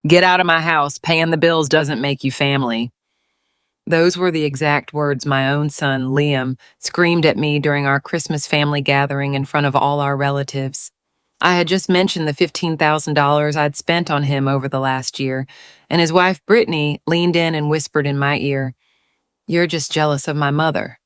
Get out of my house. Paying the bills doesn't make you family. Those were the exact words my own son, Liam, screamed at me during our Christmas family gathering in front of all our relatives. I had just mentioned the $15,000 I'd spent on him over the last year, and his wife, Brittany, leaned in and whispered in my ear, "You're just jealous of my mother."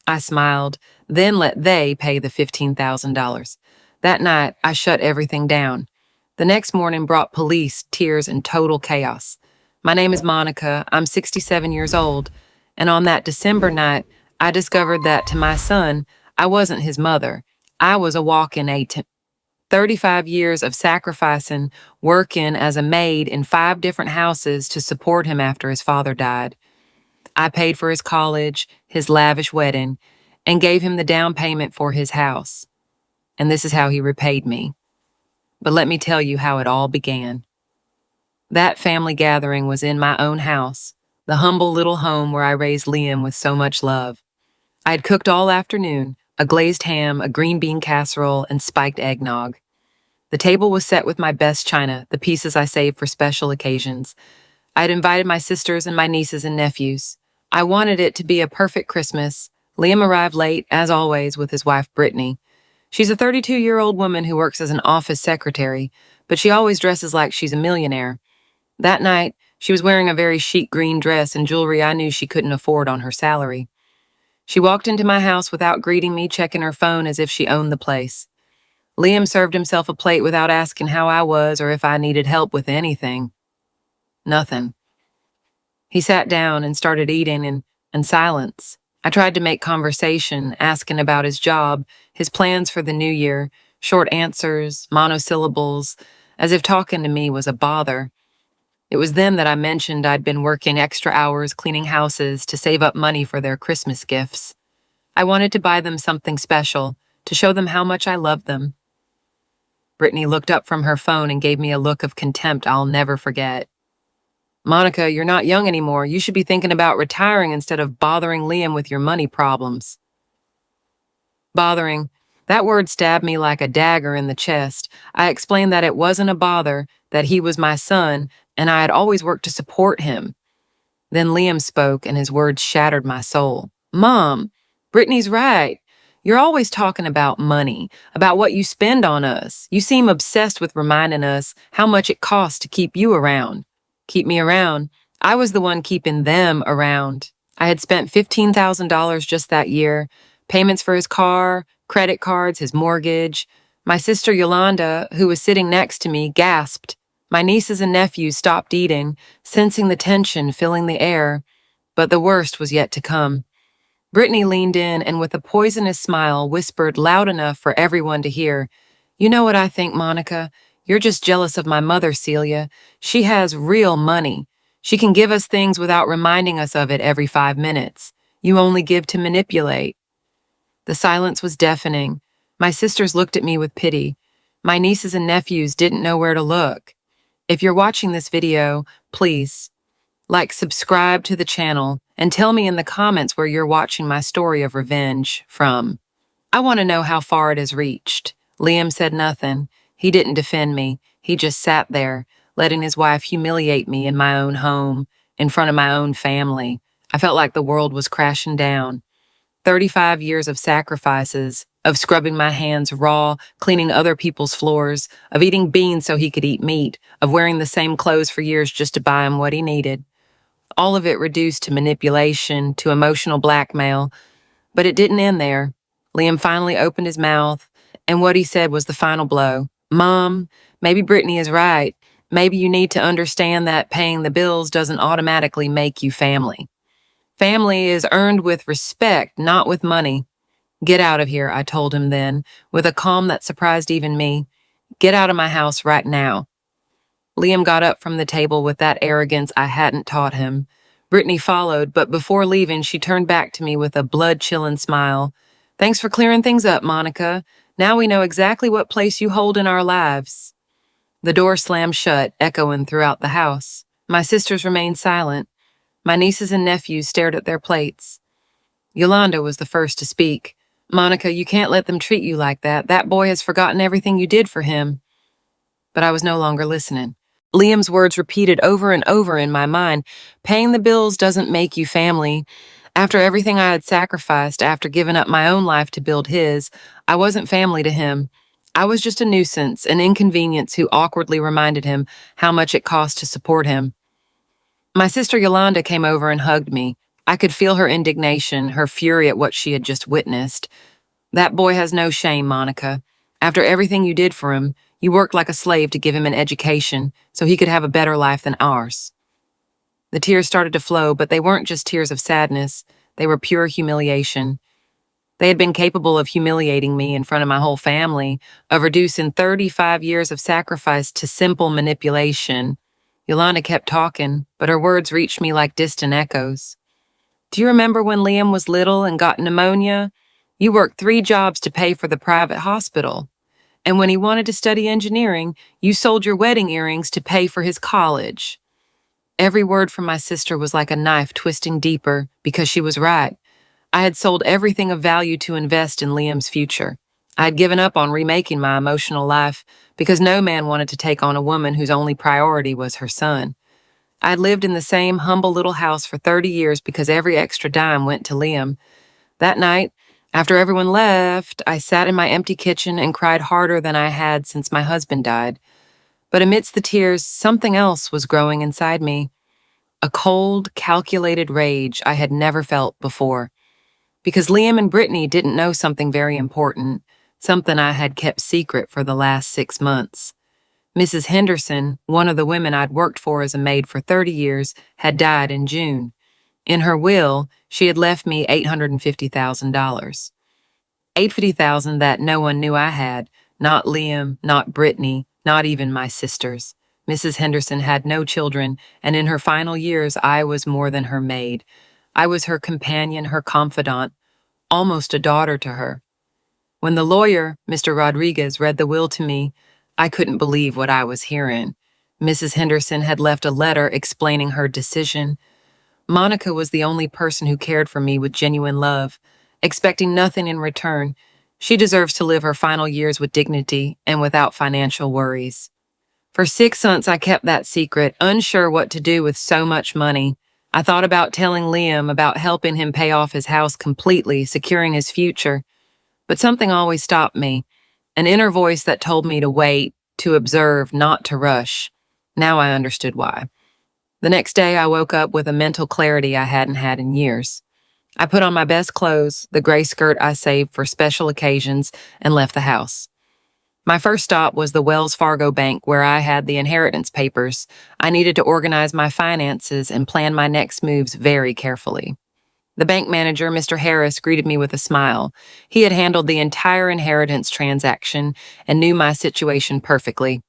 I smiled, then let they pay the $15,000. That night, I shut everything down. The next morning brought police, tears, and total chaos. My name is Monica. I'm 67 years old. And on that December night, I discovered that to my son, I wasn't his mother. I was a walk-in 35 years of sacrificing, working as a maid in 5 different houses to support him after his father died. I paid for his college, his lavish wedding, and gave him the down payment for his house. And this is how he repaid me. But let me tell you how it all began. That family gathering was in my own house, the humble little home where I raised Liam with so much love. I had cooked all afternoon, a glazed ham, a green bean casserole, and spiked eggnog. The table was set with my best china, the pieces I saved for special occasions. I had invited my sisters and my nieces and nephews. I wanted it to be a perfect Christmas. Liam arrived late, as always, with his wife, Brittany. She's a 32-year-old woman who works as an office secretary, but she always dresses like she's a millionaire. That night, she was wearing a very chic green dress and jewelry I knew she couldn't afford on her salary. She walked into my house without greeting me, checking her phone as if she owned the place. Liam served himself a plate without asking how I was or if I needed help with anything. Nothing. He sat down and started eating in silence. I tried to make conversation, asking about his job, his plans for the new year, short answers, monosyllables, as if talking to me was a bother. It was then that I mentioned I'd been working extra hours cleaning houses to save up money for their Christmas gifts. I wanted to buy them something special, to show them how much I loved them. Brittany looked up from her phone and gave me a look of contempt I'll never forget. "Monica, you're not young anymore. You should be thinking about retiring instead of bothering Liam with your money problems." Bothering. That word stabbed me like a dagger in the chest. I explained that it wasn't a bother, that he was my son, and I had always worked to support him. Then Liam spoke, and his words shattered my soul. "Mom, Brittany's right. You're always talking about money, about what you spend on us. You seem obsessed with reminding us how much it costs to keep you around." Keep me around. I was the one keeping them around. I had spent $15,000 just that year, payments for his car, credit cards, his mortgage. My sister Yolanda, who was sitting next to me, gasped. My nieces and nephews stopped eating, sensing the tension filling the air. But the worst was yet to come. Brittany leaned in and with a poisonous smile whispered loud enough for everyone to hear, "You know what I think, Monica? You're just jealous of my mother, Celia. She has real money. She can give us things without reminding us of it every 5 minutes. You only give to manipulate." The silence was deafening. My sisters looked at me with pity. My nieces and nephews didn't know where to look. If you're watching this video, please, subscribe to the channel, and tell me in the comments where you're watching my story of revenge from. I want to know how far it has reached. Liam said nothing. He didn't defend me. He just sat there, letting his wife humiliate me in my own home, in front of my own family. I felt like the world was crashing down. 35 years of sacrifices, of scrubbing my hands raw, cleaning other people's floors, of eating beans so he could eat meat, of wearing the same clothes for years just to buy him what he needed. All of it reduced to manipulation, to emotional blackmail. But it didn't end there. Liam finally opened his mouth, and what he said was the final blow. "Mom, maybe Brittany is right. Maybe you need to understand that paying the bills doesn't automatically make you family. Family is earned with respect, not with money. Get out of here," I told him then, with a calm that surprised even me. "Get out of my house right now." Liam got up from the table with that arrogance I hadn't taught him. Brittany followed, but before leaving, she turned back to me with a blood-chilling smile. "Thanks for clearing things up, Monica. Now we know exactly what place you hold in our lives." The door slammed shut, echoing throughout the house. My sisters remained silent. My nieces and nephews stared at their plates. Yolanda was the first to speak. "Monica, you can't let them treat you like that. That boy has forgotten everything you did for him." But I was no longer listening. Liam's words repeated over and over in my mind. Paying the bills doesn't make you family. After everything I had sacrificed, after giving up my own life to build his, I wasn't family to him. I was just a nuisance, an inconvenience who awkwardly reminded him how much it cost to support him. My sister Yolanda came over and hugged me. I could feel her indignation, her fury at what she had just witnessed. That boy has no shame, Monica. After everything you did for him, you worked like a slave to give him an education so he could have a better life than ours. The tears started to flow, but they weren't just tears of sadness. They were pure humiliation. They had been capable of humiliating me in front of my whole family, of reducing 35 years of sacrifice to simple manipulation. Yolanda kept talking, but her words reached me like distant echoes. Do you remember when Liam was little and got pneumonia? You worked 3 jobs to pay for the private hospital. And when he wanted to study engineering, you sold your wedding earrings to pay for his college. Every word from my sister was like a knife twisting deeper because she was right. I had sold everything of value to invest in Liam's future. I had given up on remaking my emotional life because no man wanted to take on a woman whose only priority was her son. I had lived in the same humble little house for 30 years because every extra dime went to Liam. That night, after everyone left, I sat in my empty kitchen and cried harder than I had since my husband died. But amidst the tears, something else was growing inside me. A cold, calculated rage I had never felt before. Because Liam and Brittany didn't know something very important, something I had kept secret for the last 6 months. Mrs. Henderson, one of the women I'd worked for as a maid for 30 years, had died in June. In her will, she had left me $850,000. $850,000 that no one knew I had, not Liam, not Brittany, not even my sisters. Mrs. Henderson had no children, and in her final years, I was more than her maid. I was her companion, her confidant, almost a daughter to her. When the lawyer, Mr. Rodriguez, read the will to me, I couldn't believe what I was hearing. Mrs. Henderson had left a letter explaining her decision. Monica was the only person who cared for me with genuine love, expecting nothing in return. She deserves to live her final years with dignity and without financial worries. For 6 months, I kept that secret, unsure what to do with so much money. I thought about telling Liam, about helping him pay off his house completely, securing his future. But something always stopped me, an inner voice that told me to wait, to observe, not to rush. Now I understood why. The next day, I woke up with a mental clarity I hadn't had in years. I put on my best clothes, the gray skirt I saved for special occasions, and left the house. My first stop was the Wells Fargo Bank, where I had the inheritance papers. I needed to organize my finances and plan my next moves very carefully. The bank manager, Mr. Harris, greeted me with a smile. He had handled the entire inheritance transaction and knew my situation perfectly.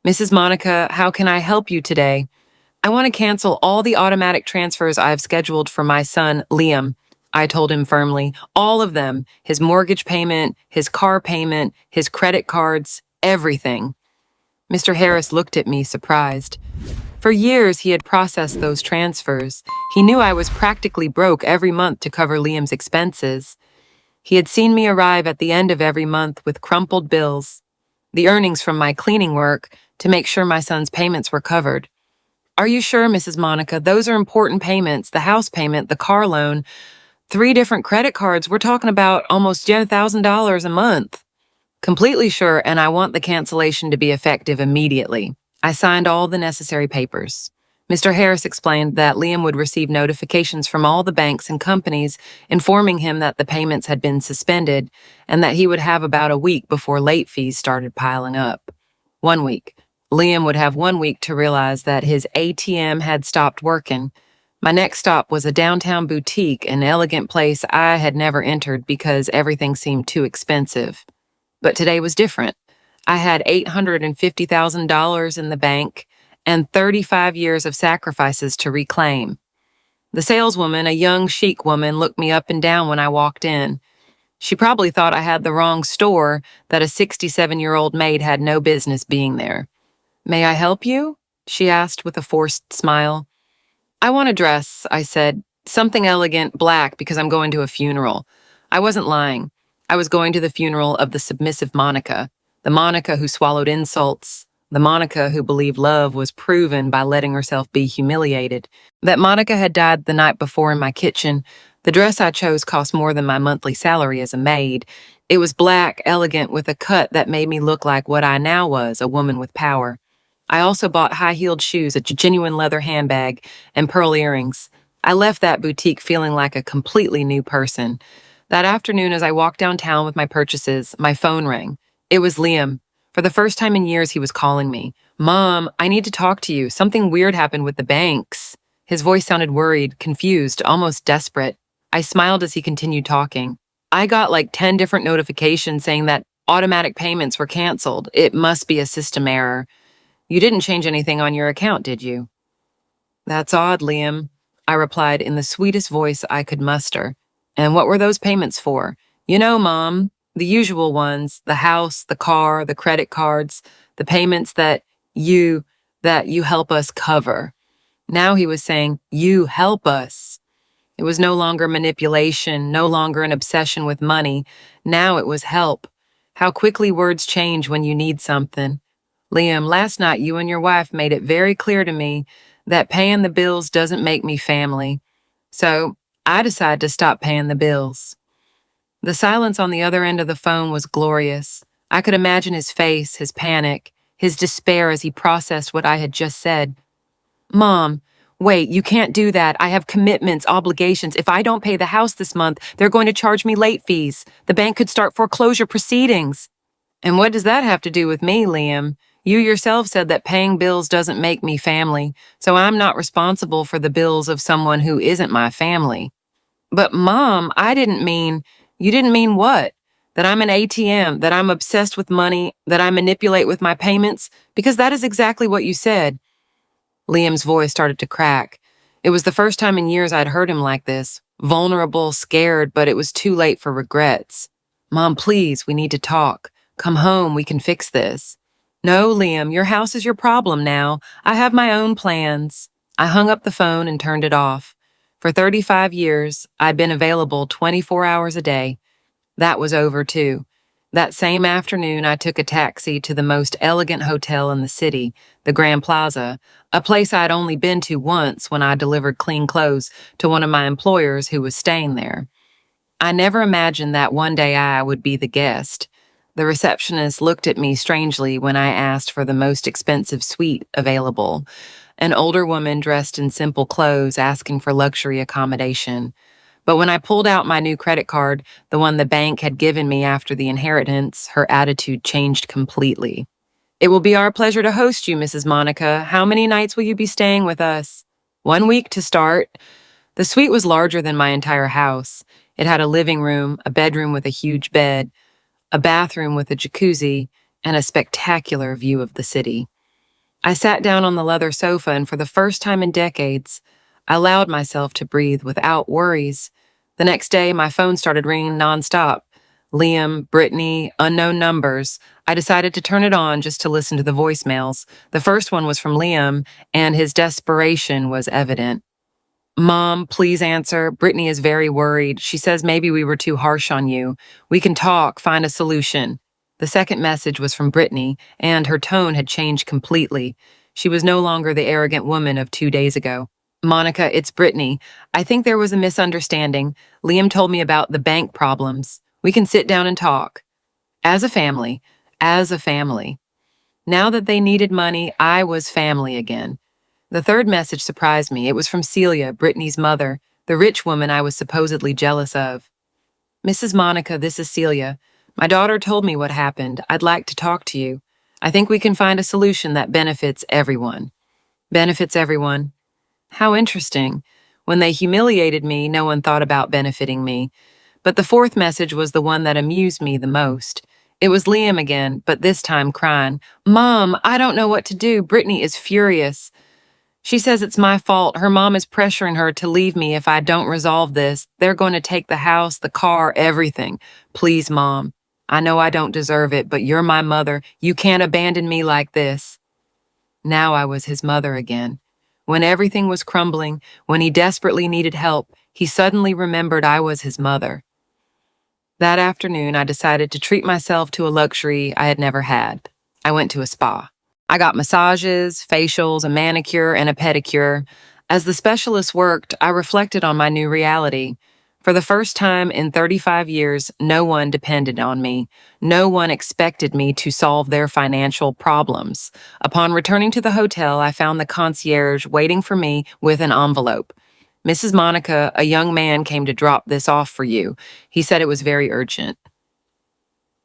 Mrs. Monica, how can I help you today? I want to cancel all the automatic transfers I have scheduled for my son, Liam. I told him firmly. All of them. His mortgage payment, his car payment, his credit cards, everything. Mr. Harris looked at me, surprised. For years, he had processed those transfers. He knew I was practically broke every month to cover Liam's expenses. He had seen me arrive at the end of every month with crumpled bills, the earnings from my cleaning work, to make sure my son's payments were covered. Are you sure, Mrs. Monica? Those are important payments, the house payment, the car loan, 3 different credit cards. We're talking about almost $1,000 a month. Completely sure, and I want the cancellation to be effective immediately. I signed all the necessary papers. Mr. Harris explained that Liam would receive notifications from all the banks and companies informing him that the payments had been suspended and that he would have about a week before late fees started piling up. 1 week. Liam would have 1 week to realize that his ATM had stopped working. My next stop was a downtown boutique, an elegant place I had never entered because everything seemed too expensive. But today was different. I had $850,000 in the bank and 35 years of sacrifices to reclaim. The saleswoman, a young, chic woman, looked me up and down when I walked in. She probably thought I had the wrong store, that a 67-year-old maid had no business being there. May I help you? She asked with a forced smile. I want a dress, I said. Something elegant, black, because I'm going to a funeral. I wasn't lying. I was going to the funeral of the submissive Monica, the Monica who swallowed insults, The Monica who believed love was proven by letting herself be humiliated. That Monica had died the night before in my kitchen. The dress I chose cost more than my monthly salary as a maid. It was black, elegant, with a cut that made me look like what I now was, a woman with power. I also bought high-heeled shoes, a genuine leather handbag, and pearl earrings. I left that boutique feeling like a completely new person. That afternoon, as I walked downtown with my purchases, my phone rang. It was Liam. For the first time in years, he was calling me. Mom, I need to talk to you. Something weird happened with the banks. His voice sounded worried, confused, almost desperate. I smiled as he continued talking. I got like 10 different notifications saying that automatic payments were canceled. It must be a system error. You didn't change anything on your account, did you? That's odd, Liam, I replied in the sweetest voice I could muster. And what were those payments for? You know, Mom, the usual ones, the house, the car, the credit cards, the payments that you help us cover. Now he was saying, you help us. It was no longer manipulation, no longer an obsession with money. Now it was help. How quickly words change when you need something. Liam, last night you and your wife made it very clear to me that paying the bills doesn't make me family. So I decided to stop paying the bills. The silence on the other end of the phone was glorious. I could imagine his face, his panic, his despair as he processed what I had just said. Mom, wait, you can't do that. I have commitments, obligations. If I don't pay the house this month, they're going to charge me late fees. The bank could start foreclosure proceedings. And what does that have to do with me, Liam? You yourself said that paying bills doesn't make me family, so I'm not responsible for the bills of someone who isn't my family. But Mom, you didn't mean what? That I'm an ATM, that I'm obsessed with money, that I manipulate with my payments? Because that is exactly what you said. Liam's voice started to crack. It was the first time in years I'd heard him like this, vulnerable, scared, but it was too late for regrets. Mom, please, we need to talk. Come home, we can fix this. No, Liam, your house is your problem now. I have my own plans. I hung up the phone and turned it off. For 35 years, I'd been available 24 hours a day. That was over, too. That same afternoon, I took a taxi to the most elegant hotel in the city, the Grand Plaza, a place I'd only been to once when I delivered clean clothes to one of my employers who was staying there. I never imagined that one day I would be the guest. The receptionist looked at me strangely when I asked for the most expensive suite available, an older woman dressed in simple clothes asking for luxury accommodation. But when I pulled out my new credit card, the one the bank had given me after the inheritance, her attitude changed completely. It will be our pleasure to host you, Mrs. Monica. How many nights will you be staying with us? 1 week to start. The suite was larger than my entire house. It had a living room, a bedroom with a huge bed, a bathroom with a jacuzzi, and a spectacular view of the city. I sat down on the leather sofa, and for the first time in decades, I allowed myself to breathe without worries. The next day, my phone started ringing nonstop. Liam, Brittany, unknown numbers. I decided to turn it on just to listen to the voicemails. The first one was from Liam, and his desperation was evident. Mom, please answer. Brittany is very worried. She says maybe we were too harsh on you. We can talk, find a solution. The second message was from Brittany, and her tone had changed completely. She was no longer the arrogant woman of 2 days ago. Monica, it's Brittany. I think there was a misunderstanding. Liam told me about the bank problems. We can sit down and talk. As a family. As a family. Now that they needed money, I was family again. The third message surprised me. It was from Celia, Brittany's mother, the rich woman I was supposedly jealous of. Mrs. Monica, this is Celia. My daughter told me what happened. I'd like to talk to you. I think we can find a solution that benefits everyone. Benefits everyone. How interesting. When they humiliated me, no one thought about benefiting me. But the fourth message was the one that amused me the most. It was Liam again, but this time crying. Mom, I don't know what to do. Brittany is furious. She says it's my fault. Her mom is pressuring her to leave me if I don't resolve this. They're going to take the house, the car, everything. Please, Mom. I know I don't deserve it, but you're my mother. You can't abandon me like this. Now I was his mother again. When everything was crumbling, when he desperately needed help, he suddenly remembered I was his mother. That afternoon, I decided to treat myself to a luxury I had never had. I went to a spa. I got massages, facials, a manicure, and a pedicure. As the specialist worked, I reflected on my new reality. For the first time in 35 years, no one depended on me. No one expected me to solve their financial problems. Upon returning to the hotel, I found the concierge waiting for me with an envelope. Mrs. Monica, a young man came to drop this off for you. He said it was very urgent.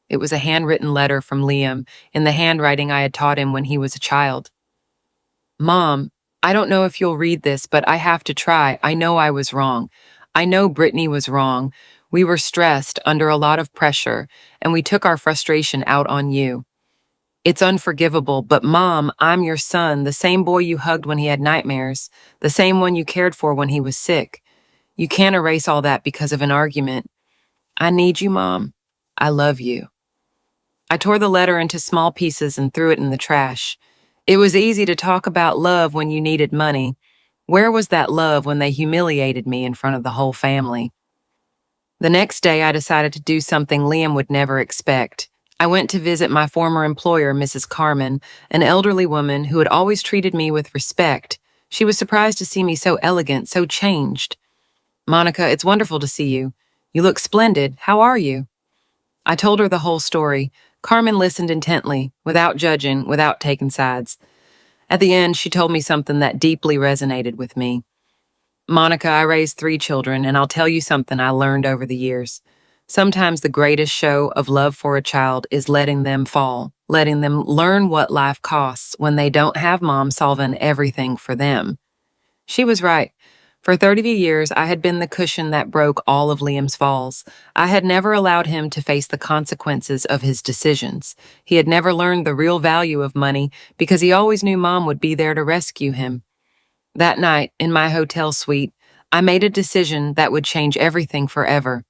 It was a handwritten letter from Liam in the handwriting I had taught him when he was a child. Mom, I don't know if you'll read this, but I have to try. I know I was wrong. I know Brittany was wrong. We were stressed, under a lot of pressure, and we took our frustration out on you. It's unforgivable, but Mom, I'm your son, the same boy you hugged when he had nightmares, the same one you cared for when he was sick. You can't erase all that because of an argument. I need you, Mom. I love you. I tore the letter into small pieces and threw it in the trash. It was easy to talk about love when you needed money. Where was that love when they humiliated me in front of the whole family? The next day, I decided to do something Liam would never expect. I went to visit my former employer, Mrs. Carmen, an elderly woman who had always treated me with respect. She was surprised to see me so elegant, so changed. Monica, it's wonderful to see you. You look splendid. How are you? I told her the whole story. Carmen listened intently, without judging, without taking sides. At the end, she told me something that deeply resonated with me. Monica, I raised 3 children, and I'll tell you something I learned over the years. Sometimes the greatest show of love for a child is letting them fall, letting them learn what life costs when they don't have mom solving everything for them. She was right. For 30 years, I had been the cushion that broke all of Liam's falls. I had never allowed him to face the consequences of his decisions. He had never learned the real value of money because he always knew Mom would be there to rescue him. That night, in my hotel suite, I made a decision that would change everything forever.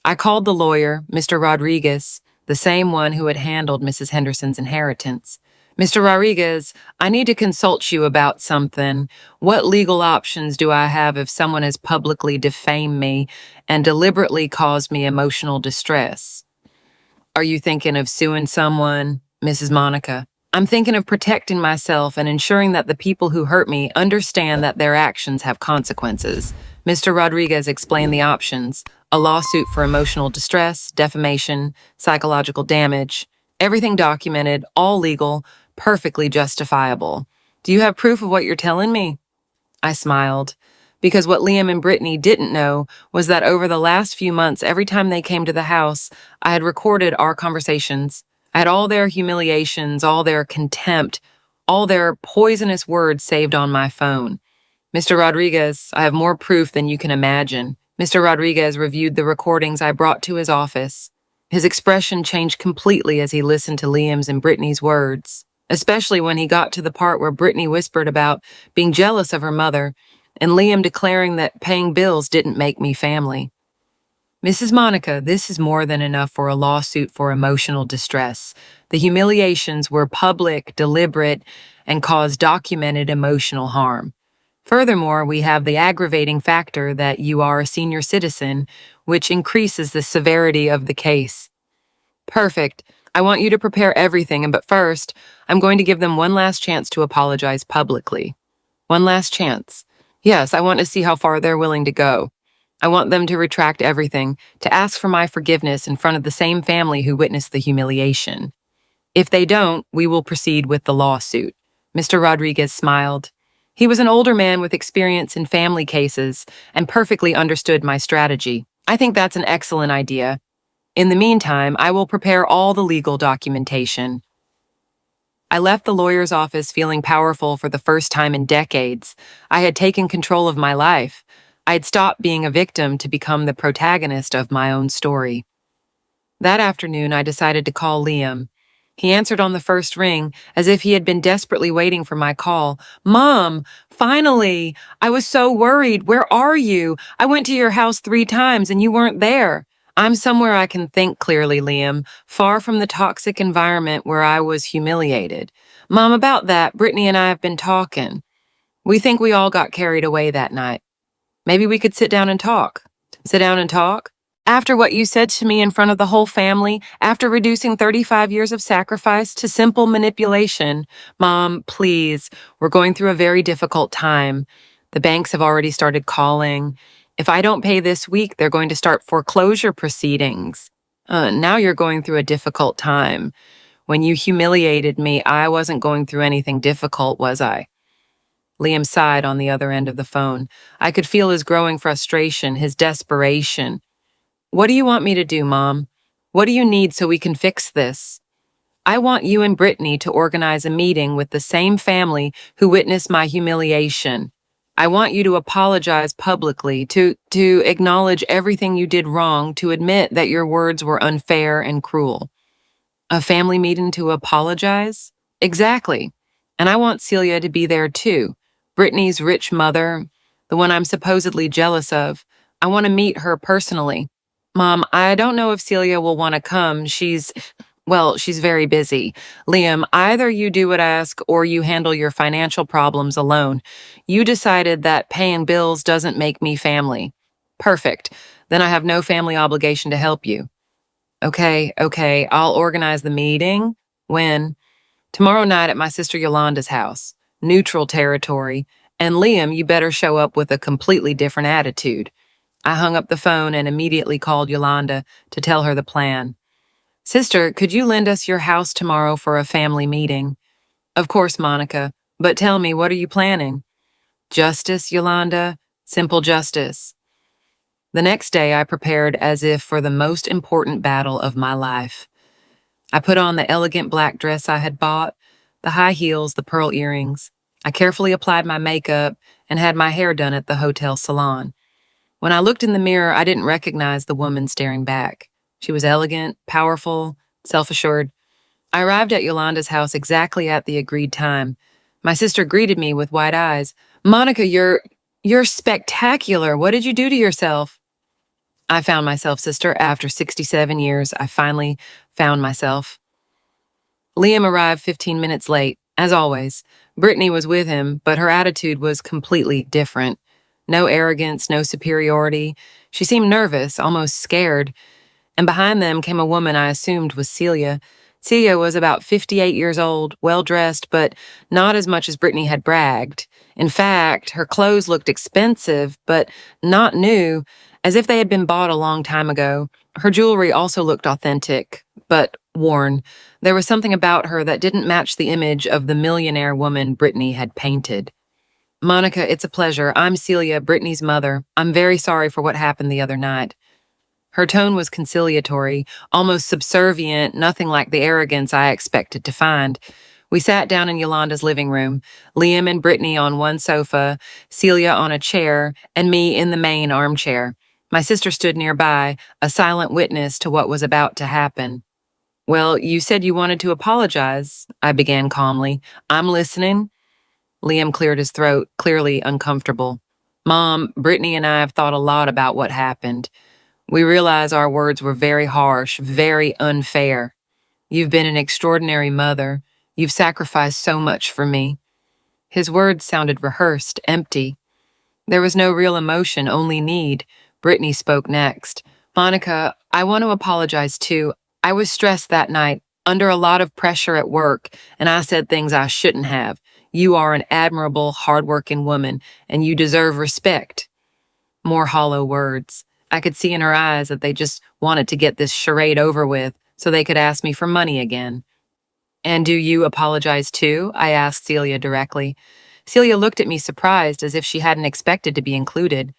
I called the lawyer, Mr. Rodriguez, the same one who had handled Mrs. Henderson's inheritance. Mr. Rodriguez, I need to consult you about something. What legal options do I have if someone has publicly defamed me and deliberately caused me emotional distress? Are you thinking of suing someone, Mrs. Monica? I'm thinking of protecting myself and ensuring that the people who hurt me understand that their actions have consequences. Mr. Rodriguez explained the options: a lawsuit for emotional distress, defamation, psychological damage. Everything documented, all legal, perfectly justifiable. Do you have proof of what you're telling me? I smiled, because what Liam and Brittany didn't know was that over the last few months, every time they came to the house, I had recorded our conversations. I had all their humiliations, all their contempt, all their poisonous words saved on my phone. Mr. Rodriguez, I have more proof than you can imagine. Mr. Rodriguez reviewed the recordings I brought to his office. His expression changed completely as he listened to Liam's and Brittany's words, especially when he got to the part where Brittany whispered about being jealous of her mother and Liam declaring that paying bills didn't make me family. Mrs. Monica, this is more than enough for a lawsuit for emotional distress. The humiliations were public, deliberate, and caused documented emotional harm. Furthermore, we have the aggravating factor that you are a senior citizen, which increases the severity of the case. Perfect. I want you to prepare everything, but first, I'm going to give them one last chance to apologize publicly. One last chance. Yes, I want to see how far they're willing to go. I want them to retract everything, to ask for my forgiveness in front of the same family who witnessed the humiliation. If they don't, we will proceed with the lawsuit. Mr. Rodriguez smiled. He was an older man with experience in family cases and perfectly understood my strategy. I think that's an excellent idea. In the meantime, I will prepare all the legal documentation. I left the lawyer's office feeling powerful for the first time in decades. I had taken control of my life. I had stopped being a victim to become the protagonist of my own story. That afternoon, I decided to call Liam. He answered on the first ring, as if he had been desperately waiting for my call. Mom, finally! I was so worried. Where are you? I went to your house 3 times and you weren't there. I'm somewhere I can think clearly, Liam, far from the toxic environment where I was humiliated. Mom, about that, Brittany and I have been talking. We think we all got carried away that night. Maybe we could sit down and talk. Sit down and talk? After what you said to me in front of the whole family, after reducing 35 years of sacrifice to simple manipulation, Mom, please, we're going through a very difficult time. The banks have already started calling. If I don't pay this week, they're going to start foreclosure proceedings. Now you're going through a difficult time. When you humiliated me, I wasn't going through anything difficult, was I? Liam sighed on the other end of the phone. I could feel his growing frustration, his desperation. What do you want me to do, Mom? What do you need so we can fix this? I want you and Brittany to organize a meeting with the same family who witnessed my humiliation. I want you to apologize publicly, to acknowledge everything you did wrong, to admit that your words were unfair and cruel. A family meeting to apologize? Exactly. And I want Celia to be there too. Brittany's rich mother, the one I'm supposedly jealous of. I want to meet her personally. Mom, I don't know if Celia will want to come. She's very busy. Liam, either you do what I ask or you handle your financial problems alone. You decided that paying bills doesn't make me family. Perfect. Then I have no family obligation to help you. Okay, I'll organize the meeting. When? Tomorrow night at my sister Yolanda's house. Neutral territory. And Liam, you better show up with a completely different attitude. I hung up the phone and immediately called Yolanda to tell her the plan. Sister, could you lend us your house tomorrow for a family meeting? Of course, Monica. But tell me, what are you planning? Justice, Yolanda. Simple justice. The next day, I prepared as if for the most important battle of my life. I put on the elegant black dress I had bought, the high heels, the pearl earrings. I carefully applied my makeup and had my hair done at the hotel salon. When I looked in the mirror, I didn't recognize the woman staring back. She was elegant, powerful, self-assured. I arrived at Yolanda's house exactly at the agreed time. My sister greeted me with wide eyes. Monica, you're spectacular. What did you do to yourself? I found myself, sister. After 67 years, I finally found myself. Liam arrived 15 minutes late, as always. Brittany was with him, but her attitude was completely different. No arrogance, no superiority. She seemed nervous, almost scared. And behind them came a woman I assumed was Celia. Celia was about 58 years old, well-dressed, but not as much as Brittany had bragged. In fact, her clothes looked expensive, but not new, as if they had been bought a long time ago. Her jewelry also looked authentic, but worn. There was something about her that didn't match the image of the millionaire woman Brittany had painted. Monica, it's a pleasure. I'm Celia, Brittany's mother. I'm very sorry for what happened the other night. Her tone was conciliatory, almost subservient, nothing like the arrogance I expected to find. We sat down in Yolanda's living room, Liam and Brittany on one sofa, Celia on a chair, and me in the main armchair. My sister stood nearby, a silent witness to what was about to happen. Well, you said you wanted to apologize, I began calmly. I'm listening. Liam cleared his throat, clearly uncomfortable. Mom, Brittany and I have thought a lot about what happened. We realize our words were very harsh, very unfair. You've been an extraordinary mother. You've sacrificed so much for me. His words sounded rehearsed, empty. There was no real emotion, only need. Brittany spoke next. Monica, I want to apologize too. I was stressed that night, under a lot of pressure at work, and I said things I shouldn't have. You are an admirable, hardworking woman, and you deserve respect. More hollow words. I could see in her eyes that they just wanted to get this charade over with so they could ask me for money again. And do you apologize too? I asked Celia directly. Celia looked at me surprised, as if she hadn't expected to be included.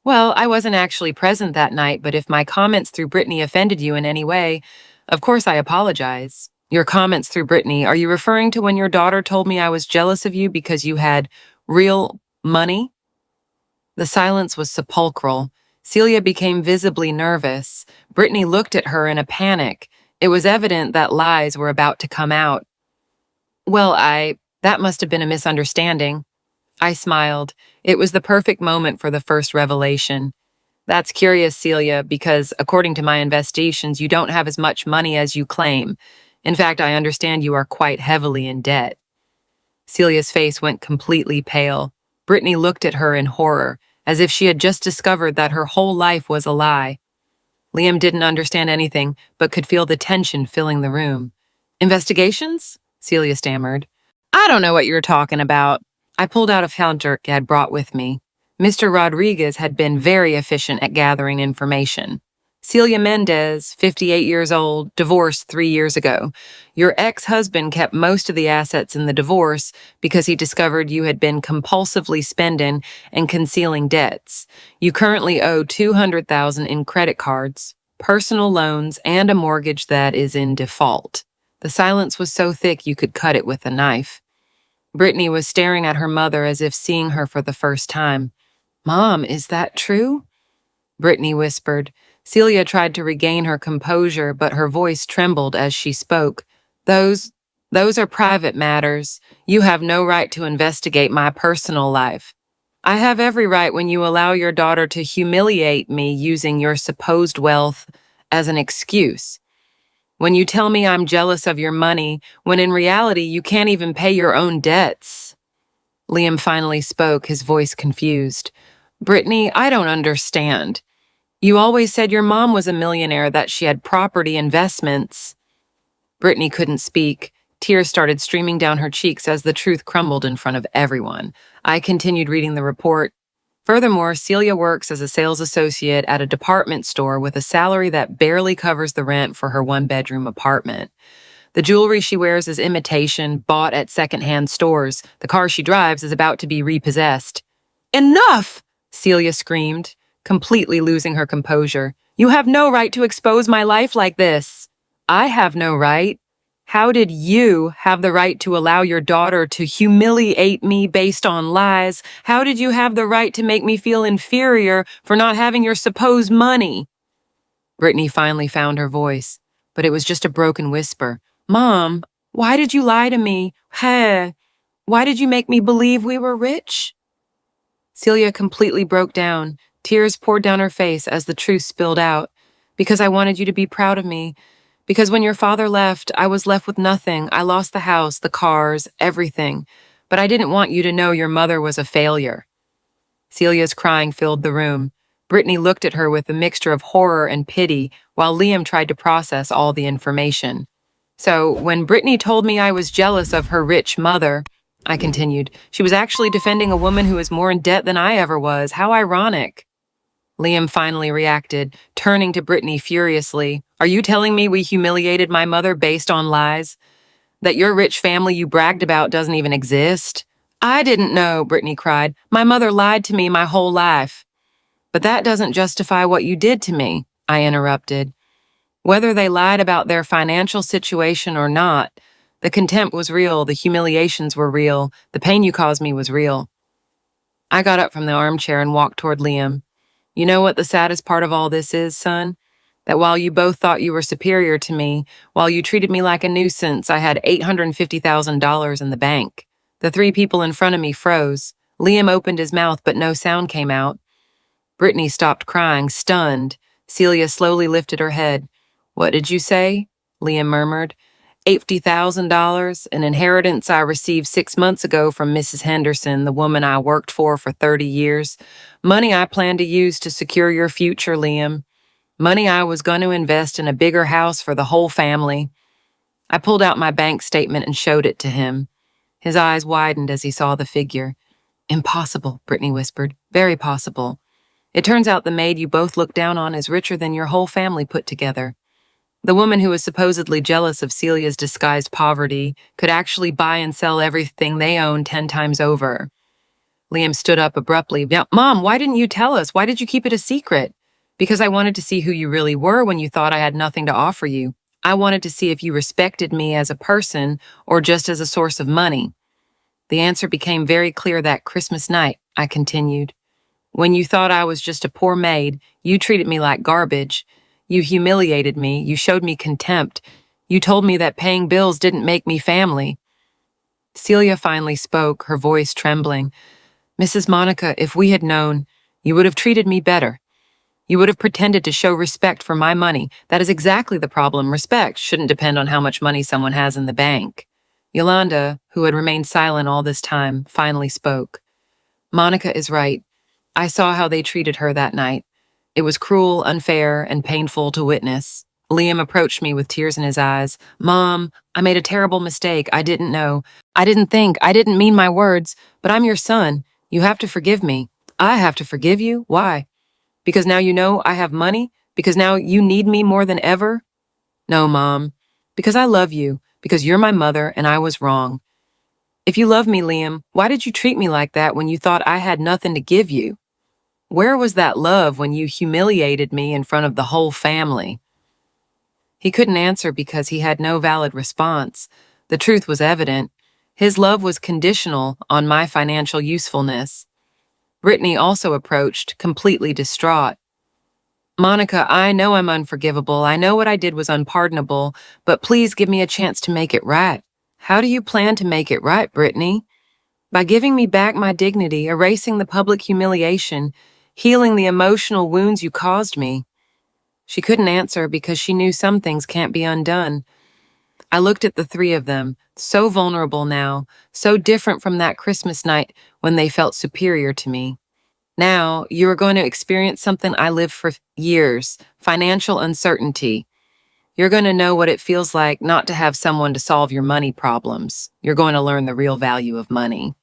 Well, I wasn't actually present that night, but if my comments through Brittany offended you in any way, of course I apologize. Your comments through Brittany, are you referring to when your daughter told me I was jealous of you because you had real money? The silence was sepulchral. Celia became visibly nervous. Brittany looked at her in a panic. It was evident that lies were about to come out. Well, that must have been a misunderstanding. I smiled. It was the perfect moment for the first revelation. That's curious, Celia, because according to my investigations, you don't have as much money as you claim. In fact, I understand you are quite heavily in debt. Celia's face went completely pale. Brittany looked at her in horror, as if she had just discovered that her whole life was a lie. Liam didn't understand anything, but could feel the tension filling the room. Investigations? Celia stammered. I don't know what you're talking about. I pulled out a folder I had brought with me. Mr. Rodriguez had been very efficient at gathering information. Celia Mendez, 58 years old, divorced 3 years ago. Your ex-husband kept most of the assets in the divorce because he discovered you had been compulsively spending and concealing debts. You currently owe $200,000 in credit cards, personal loans, and a mortgage that is in default. The silence was so thick you could cut it with a knife. Brittany was staring at her mother as if seeing her for the first time. Mom, is that true? Brittany whispered. Celia tried to regain her composure, but her voice trembled as she spoke. Those are private matters. You have no right to investigate my personal life. I have every right when you allow your daughter to humiliate me using your supposed wealth as an excuse. When you tell me I'm jealous of your money, when in reality you can't even pay your own debts. Liam finally spoke, his voice confused. Brittany, I don't understand. You always said your mom was a millionaire, that she had property investments. Brittany couldn't speak. Tears started streaming down her cheeks as the truth crumbled in front of everyone. I continued reading the report. Furthermore, Celia works as a sales associate at a department store with a salary that barely covers the rent for her one-bedroom apartment. The jewelry she wears is imitation, bought at second-hand stores. The car she drives is about to be repossessed. Enough! Celia screamed, completely losing her composure. You have no right to expose my life like this. I have no right. How did you have the right to allow your daughter to humiliate me based on lies? How did you have the right to make me feel inferior for not having your supposed money? Brittany finally found her voice, but it was just a broken whisper. Mom, why did you lie to me? Hey, why did you make me believe we were rich? Celia completely broke down. Tears poured down her face as the truth spilled out. Because I wanted you to be proud of me. Because when your father left, I was left with nothing. I lost the house, the cars, everything. But I didn't want you to know your mother was a failure. Celia's crying filled the room. Brittany looked at her with a mixture of horror and pity, while Liam tried to process all the information. So, when Brittany told me I was jealous of her rich mother, I continued, she was actually defending a woman who is more in debt than I ever was. How ironic. Liam finally reacted, turning to Brittany furiously. Are you telling me we humiliated my mother based on lies? That your rich family you bragged about doesn't even exist? I didn't know, Brittany cried. My mother lied to me my whole life. But that doesn't justify what you did to me, I interrupted. Whether they lied about their financial situation or not, the contempt was real, the humiliations were real, the pain you caused me was real. I got up from the armchair and walked toward Liam. You know what the saddest part of all this is, son? That while you both thought you were superior to me, while you treated me like a nuisance, I had $850,000 in the bank. The 3 people in front of me froze. Liam opened his mouth, but no sound came out. Brittany stopped crying, stunned. Celia slowly lifted her head. What did you say? Liam murmured. $80,000, an inheritance I received 6 months ago from Mrs. Henderson, the woman I worked for 30 years. Money I plan to use to secure your future, Liam. Money I was going to invest in a bigger house for the whole family. I pulled out my bank statement and showed it to him. His eyes widened as he saw the figure. Impossible, Brittany whispered. Very possible. It turns out the maid you both look down on is richer than your whole family put together. The woman who was supposedly jealous of Celia's disguised poverty could actually buy and sell everything they owned 10 times over. Liam stood up abruptly. Mom, why didn't you tell us? Why did you keep it a secret? Because I wanted to see who you really were when you thought I had nothing to offer you. I wanted to see if you respected me as a person or just as a source of money. The answer became very clear that Christmas night, I continued. When you thought I was just a poor maid, you treated me like garbage. You humiliated me. You showed me contempt. You told me that paying bills didn't make me family. Celia finally spoke, her voice trembling. Mrs. Monica, if we had known, you would have treated me better. You would have pretended to show respect for my money. That is exactly the problem. Respect shouldn't depend on how much money someone has in the bank. Yolanda, who had remained silent all this time, finally spoke. Monica is right. I saw how they treated her that night. It was cruel, unfair, and painful to witness. Liam approached me with tears in his eyes. Mom, I made a terrible mistake. I didn't know. I didn't think. I didn't mean my words. But I'm your son. You have to forgive me. I have to forgive you? Why? Because now you know I have money? Because now you need me more than ever? No, Mom. Because I love you. Because you're my mother and I was wrong. If you love me, Liam, why did you treat me like that when you thought I had nothing to give you? Where was that love when you humiliated me in front of the whole family? He couldn't answer because he had no valid response. The truth was evident. His love was conditional on my financial usefulness. Brittany also approached, completely distraught. Monica, I know I'm unforgivable. I know what I did was unpardonable, but please give me a chance to make it right. How do you plan to make it right, Brittany? By giving me back my dignity, erasing the public humiliation, healing the emotional wounds you caused me. She couldn't answer because she knew some things can't be undone. I looked at the three of them, so vulnerable now, so different from that Christmas night when they felt superior to me. Now, you are going to experience something I lived for years, financial uncertainty. You're going to know what it feels like not to have someone to solve your money problems. You're going to learn the real value of money.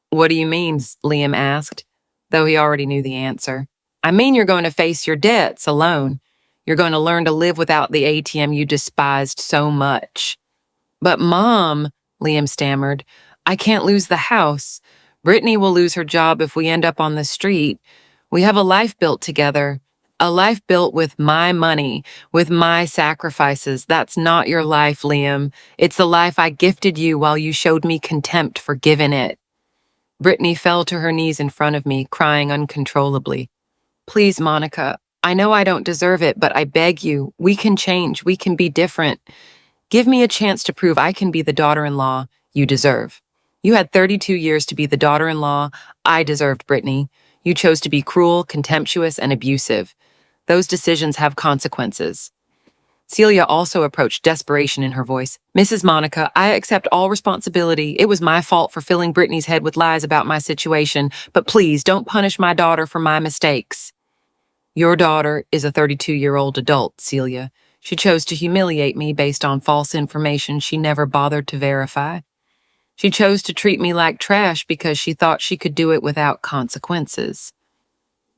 What do you mean? Liam asked, though he already knew the answer. I mean you're going to face your debts alone. You're going to learn to live without the ATM you despised so much. But Mom, Liam stammered, I can't lose the house. Brittany will lose her job if we end up on the street. We have a life built together. A life built with my money, with my sacrifices. That's not your life, Liam. It's the life I gifted you while you showed me contempt for giving it. Brittany fell to her knees in front of me, crying uncontrollably. Please, Monica, I know I don't deserve it, but I beg you, we can change, we can be different. Give me a chance to prove I can be the daughter-in-law you deserve. You had 32 years to be the daughter-in-law I deserved, Brittany. You chose to be cruel, contemptuous, and abusive. Those decisions have consequences. Celia also approached, desperation in her voice. Mrs. Monica, I accept all responsibility. It was my fault for filling Brittany's head with lies about my situation, but please don't punish my daughter for my mistakes. Your daughter is a 32-year-old adult, Celia. She chose to humiliate me based on false information she never bothered to verify. She chose to treat me like trash because she thought she could do it without consequences.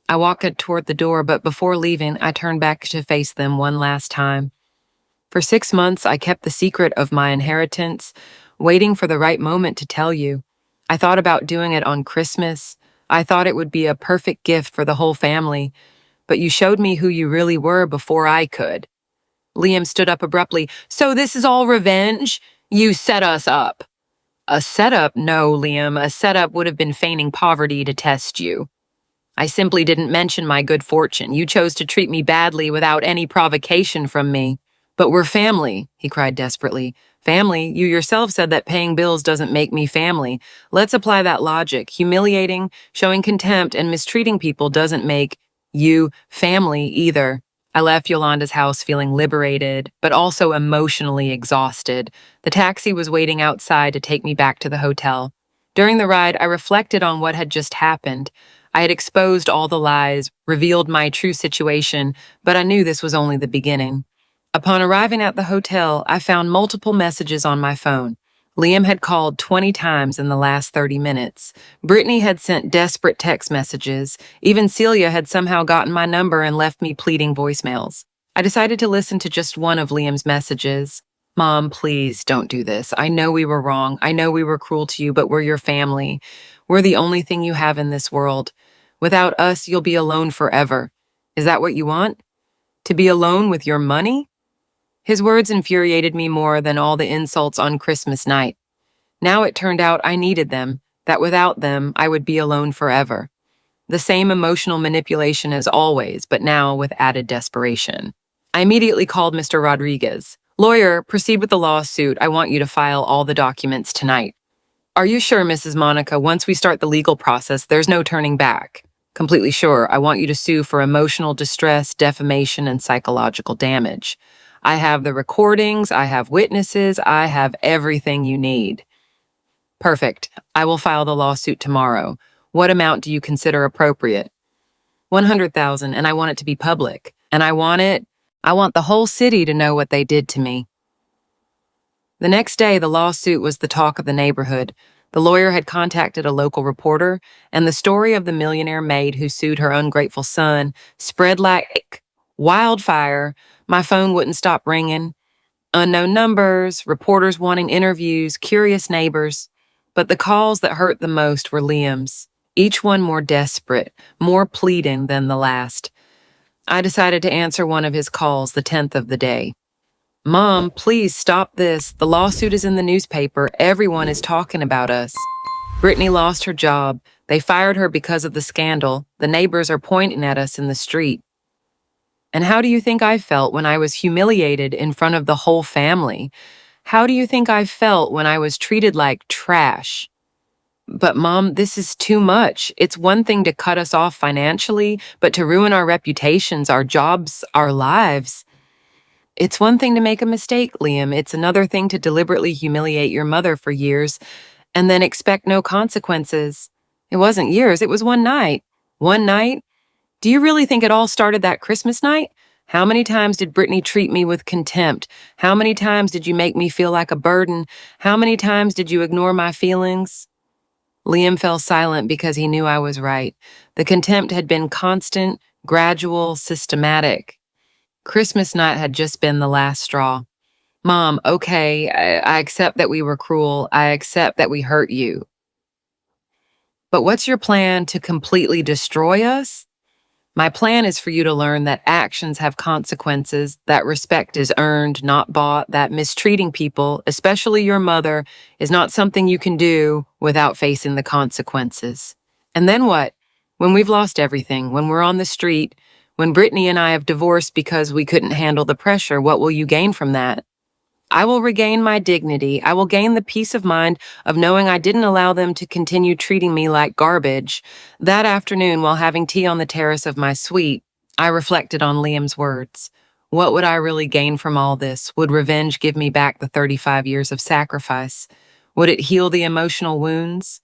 I walked toward the door, but before leaving, I turned back to face them one last time. For 6 months, I kept the secret of my inheritance, waiting for the right moment to tell you. I thought about doing it on Christmas. I thought it would be a perfect gift for the whole family, but you showed me who you really were before I could. Liam stood up abruptly. So this is all revenge? You set us up. A setup? No, Liam. A setup would have been feigning poverty to test you. I simply didn't mention my good fortune. You chose to treat me badly without any provocation from me. But we're family, he cried desperately. Family? You yourself said that paying bills doesn't make me family. Let's apply that logic. Humiliating, showing contempt, and mistreating people doesn't make you family either. I left Yolanda's house feeling liberated, but also emotionally exhausted. The taxi was waiting outside to take me back to the hotel. During the ride, I reflected on what had just happened. I had exposed all the lies, revealed my true situation, but I knew this was only the beginning. Upon arriving at the hotel, I found multiple messages on my phone. Liam had called 20 times in the last 30 minutes. Brittany had sent desperate text messages. Even Celia had somehow gotten my number and left me pleading voicemails. I decided to listen to just one of Liam's messages. Mom, please don't do this. I know we were wrong. I know we were cruel to you, but we're your family. We're the only thing you have in this world. Without us, you'll be alone forever. Is that what you want? To be alone with your money? His words infuriated me more than all the insults on Christmas night. Now it turned out I needed them, that without them, I would be alone forever. The same emotional manipulation as always, but now with added desperation. I immediately called Mr. Rodriguez. Lawyer, proceed with the lawsuit. I want you to file all the documents tonight. Are you sure, Mrs. Monica, once we start the legal process, there's no turning back? Completely sure. I want you to sue for emotional distress, defamation, and psychological damage. I have the recordings, I have witnesses, I have everything you need. Perfect. I will file the lawsuit tomorrow. What amount do you consider appropriate? 100,000, and I want it to be public. And I want the whole city to know what they did to me. The next day, the lawsuit was the talk of the neighborhood. The lawyer had contacted a local reporter, and the story of the millionaire maid who sued her ungrateful son spread like wildfire. My phone wouldn't stop ringing. Unknown numbers, reporters wanting interviews, curious neighbors. But the calls that hurt the most were Liam's, each one more desperate, more pleading than the last. I decided to answer one of his calls, the 10th of the day. Mom, please stop this. The lawsuit is in the newspaper. Everyone is talking about us. Brittany lost her job. They fired her because of the scandal. The neighbors are pointing at us in the street. And how do you think I felt when I was humiliated in front of the whole family? How do you think I felt when I was treated like trash? But Mom, this is too much. It's one thing to cut us off financially, but to ruin our reputations, our jobs, our lives. It's one thing to make a mistake, Liam. It's another thing to deliberately humiliate your mother for years and then expect no consequences. It wasn't years, it was one night. One night? Do you really think it all started that Christmas night? How many times did Brittany treat me with contempt? How many times did you make me feel like a burden? How many times did you ignore my feelings? Liam fell silent because he knew I was right. The contempt had been constant, gradual, systematic. Christmas night had just been the last straw. Mom, okay, I accept that we were cruel. I accept that we hurt you. But what's your plan to completely destroy us? My plan is for you to learn that actions have consequences, that respect is earned, not bought, that mistreating people, especially your mother, is not something you can do without facing the consequences. And then what? When we've lost everything, when we're on the street, when Brittany and I have divorced because we couldn't handle the pressure, what will you gain from that? I will regain my dignity. I will gain the peace of mind of knowing I didn't allow them to continue treating me like garbage. That afternoon, while having tea on the terrace of my suite, I reflected on Liam's words. What would I really gain from all this? Would revenge give me back the 35 years of sacrifice? Would it heal the emotional wounds?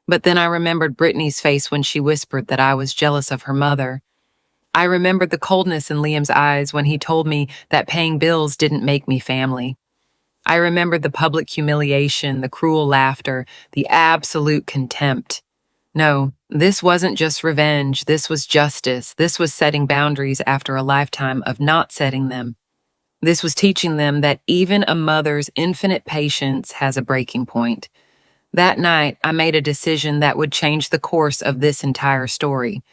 But then I remembered Brittany's face when she whispered that I was jealous of her mother. I remembered the coldness in Liam's eyes when he told me that paying bills didn't make me family. I remembered the public humiliation, the cruel laughter, the absolute contempt. No, this wasn't just revenge. This was justice. This was setting boundaries after a lifetime of not setting them. This was teaching them that even a mother's infinite patience has a breaking point. That night, I made a decision that would change the course of this entire story.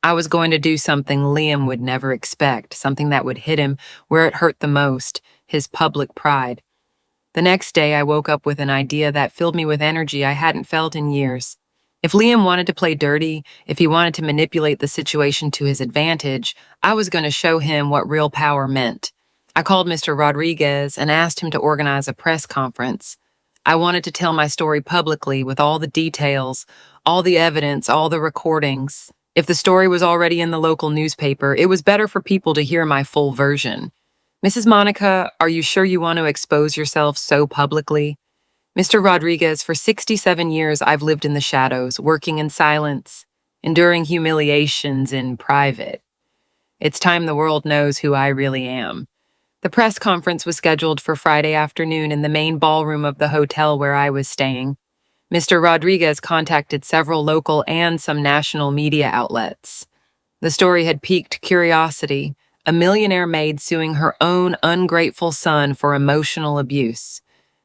I was going to do something Liam would never expect, something that would hit him where it hurt the most, his public pride. The next day, I woke up with an idea that filled me with energy I hadn't felt in years. If Liam wanted to play dirty, if he wanted to manipulate the situation to his advantage, I was going to show him what real power meant. I called Mr. Rodriguez and asked him to organize a press conference. I wanted to tell my story publicly with all the details, all the evidence, all the recordings. If the story was already in the local newspaper, it was better for people to hear my full version. Mrs. Monica, are you sure you want to expose yourself so publicly? Mr. Rodriguez, for 67 years I've lived in the shadows, working in silence, enduring humiliations in private. It's time the world knows who I really am. The press conference was scheduled for Friday afternoon in the main ballroom of the hotel where I was staying. Mr. Rodriguez contacted several local and some national media outlets. The story had piqued curiosity. A millionaire maid suing her own ungrateful son for emotional abuse.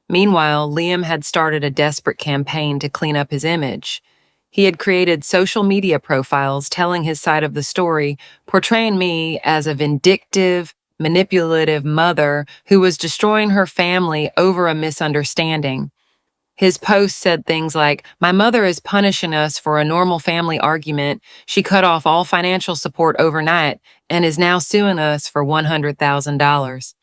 Meanwhile, Liam had started a desperate campaign to clean up his image. He had created social media profiles telling his side of the story, portraying me as a vindictive, manipulative mother who was destroying her family over a misunderstanding. His posts said things like, "My mother is punishing us for a normal family argument. She cut off all financial support overnight and is now suing us for $100,000.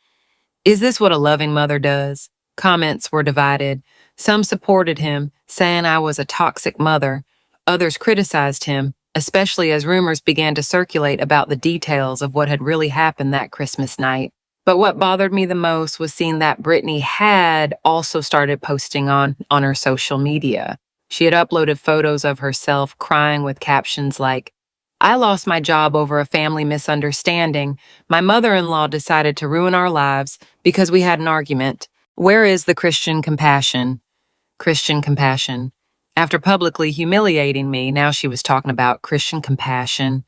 Is this what a loving mother does? Comments were divided. Some supported him, saying I was a toxic mother. Others criticized him, especially as rumors began to circulate about the details of what had really happened that Christmas night. But what bothered me the most was seeing that Brittany had also started posting on her social media. She had uploaded photos of herself crying with captions like, I lost my job over a family misunderstanding. My mother-in-law decided to ruin our lives because we had an argument. Where is the Christian compassion? Christian compassion. After publicly humiliating me, now she was talking about Christian compassion.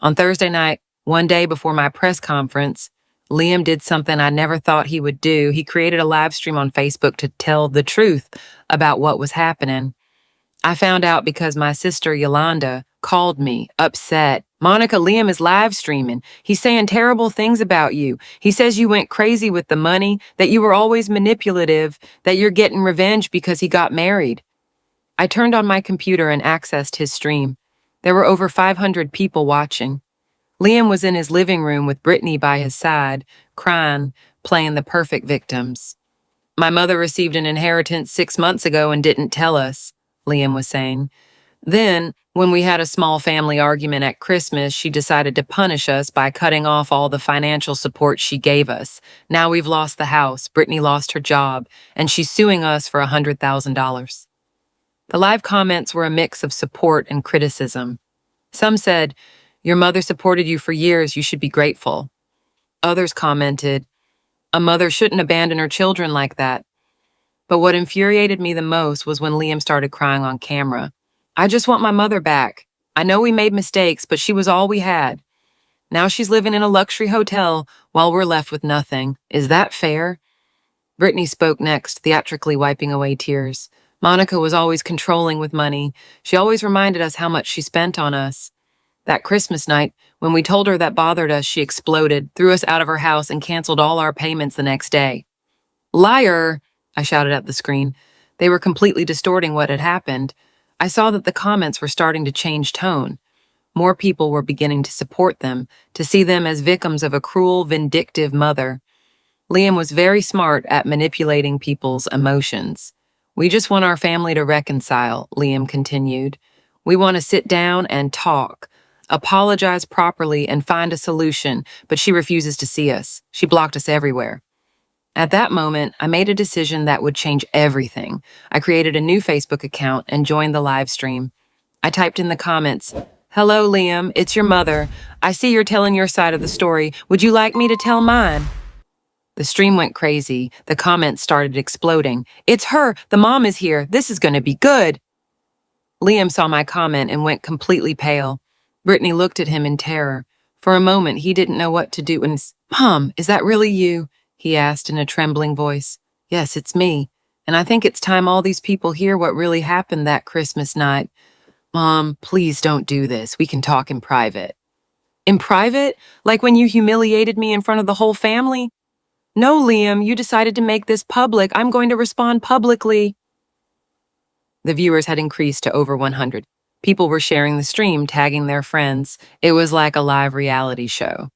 On Thursday night, one day before my press conference, Liam did something I never thought he would do. He created a live stream on Facebook to tell the truth about what was happening. I found out because my sister Yolanda called me, upset. Monica, Liam is live streaming. He's saying terrible things about you. He says you went crazy with the money, that you were always manipulative, that you're getting revenge because he got married. I turned on my computer and accessed his stream. There were over 500 people watching. Liam was in his living room with Brittany by his side, crying, playing the perfect victims. My mother received an inheritance 6 months ago and didn't tell us, Liam was saying. Then, when we had a small family argument at Christmas, she decided to punish us by cutting off all the financial support she gave us. Now we've lost the house, Brittany lost her job, and she's suing us for $100,000. The live comments were a mix of support and criticism. Some said, "Your mother supported you for years, you should be grateful." Others commented, "A mother shouldn't abandon her children like that." But what infuriated me the most was when Liam started crying on camera. "I just want my mother back. I know we made mistakes, but she was all we had. Now she's living in a luxury hotel while we're left with nothing. Is that fair?" Brittany spoke next, theatrically wiping away tears. Monica was always controlling with money. She always reminded us how much she spent on us. That Christmas night, when we told her that bothered us, she exploded, threw us out of her house, and canceled all our payments the next day. "Liar!" I shouted at the screen. They were completely distorting what had happened. I saw that the comments were starting to change tone. More people were beginning to support them, to see them as victims of a cruel, vindictive mother. Liam was very smart at manipulating people's emotions. "We just want our family to reconcile," Liam continued. "We want to sit down and talk, apologize properly, and find a solution, but she refuses to see us. She blocked us everywhere." At that moment, I made a decision that would change everything. I created a new Facebook account and joined the live stream. I typed in the comments, "Hello, Liam, it's your mother. I see you're telling your side of the story. Would you like me to tell mine?" The stream went crazy. The comments started exploding. "It's her! The mom is here! This is gonna be good!" Liam saw my comment and went completely pale. Brittany looked at him in terror. For a moment, he didn't know what to do. And, "Mom, is that really you?" he asked in a trembling voice. "Yes, it's me. And I think it's time all these people hear what really happened that Christmas night. Mom, please don't do this. We can talk in private." "In private? Like when you humiliated me in front of the whole family?" "No, Liam, you decided to make this public. I'm going to respond publicly." The viewers had increased to over 100. People were sharing the stream, tagging their friends. It was like a live reality show.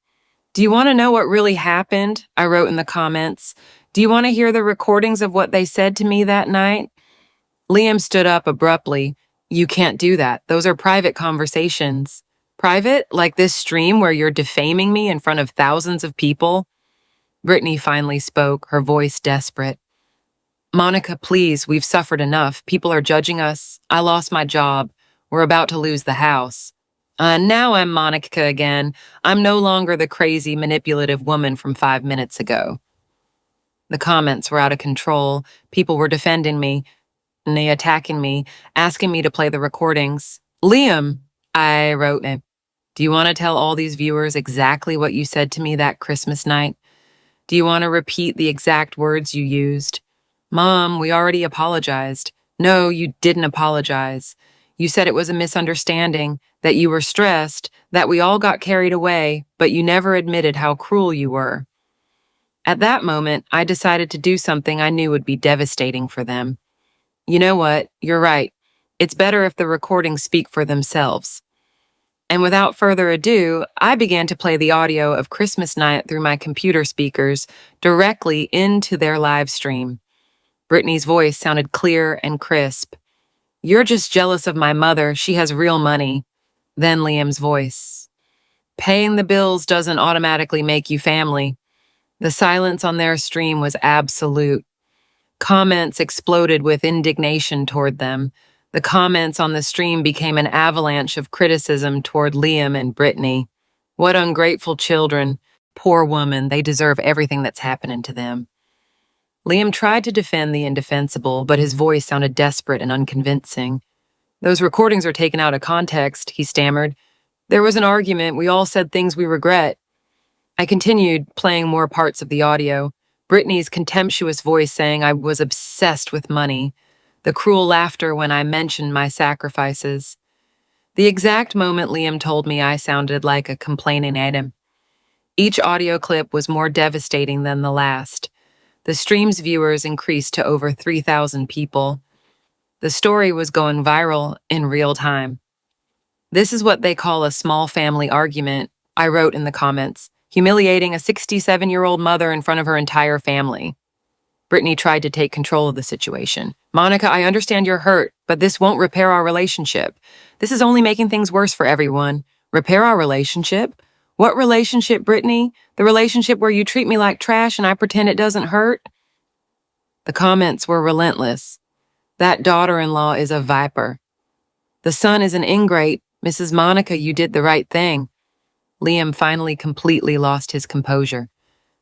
"Do you want to know what really happened?" I wrote in the comments. "Do you want to hear the recordings of what they said to me that night?" Liam stood up abruptly. "You can't do that. Those are private conversations." "Private? Like this stream where you're defaming me in front of thousands of people?" Brittany finally spoke, her voice desperate. "Monica, please, we've suffered enough. People are judging us. I lost my job. We're about to lose the house. Now I'm Monica again. I'm no longer the crazy, manipulative woman from 5 minutes ago." The comments were out of control. People were defending me, and they attacking me, asking me to play the recordings. "Liam," I wrote, "do you want to tell all these viewers exactly what you said to me that Christmas night? Do you want to repeat the exact words you used?" "Mom, we already apologized." "No, you didn't apologize. You said it was a misunderstanding, that you were stressed, that we all got carried away, but you never admitted how cruel you were." At that moment, I decided to do something I knew would be devastating for them. "You know what? You're right. It's better if the recordings speak for themselves." And without further ado, I began to play the audio of Christmas night through my computer speakers directly into their live stream. Brittany's voice sounded clear and crisp. "You're just jealous of my mother. She has real money." Then Liam's voice. "Paying the bills doesn't automatically make you family." The silence on their stream was absolute. Comments exploded with indignation toward them. The comments on the stream became an avalanche of criticism toward Liam and Brittany. What ungrateful children. Poor woman, they deserve everything that's happening to them. Liam tried to defend the indefensible, but his voice sounded desperate and unconvincing. Those recordings are taken out of context, he stammered. There was an argument. We all said things we regret. I continued, playing more parts of the audio. Brittany's contemptuous voice saying I was obsessed with money. The cruel laughter when I mentioned my sacrifices. The exact moment Liam told me I sounded like a complaining Adam. Each audio clip was more devastating than the last. The stream's viewers increased to over 3,000 people. The story was going viral in real time. This is what they call a small family argument, I wrote in the comments, humiliating a 67-year-old mother in front of her entire family. Brittany tried to take control of the situation. Monica, I understand you're hurt, but this won't repair our relationship. This is only making things worse for everyone. Repair our relationship? What relationship, Brittany? The relationship where you treat me like trash and I pretend it doesn't hurt? The comments were relentless. That daughter-in-law is a viper. The son is an ingrate. Mrs. Monica, you did the right thing. Liam finally completely lost his composure.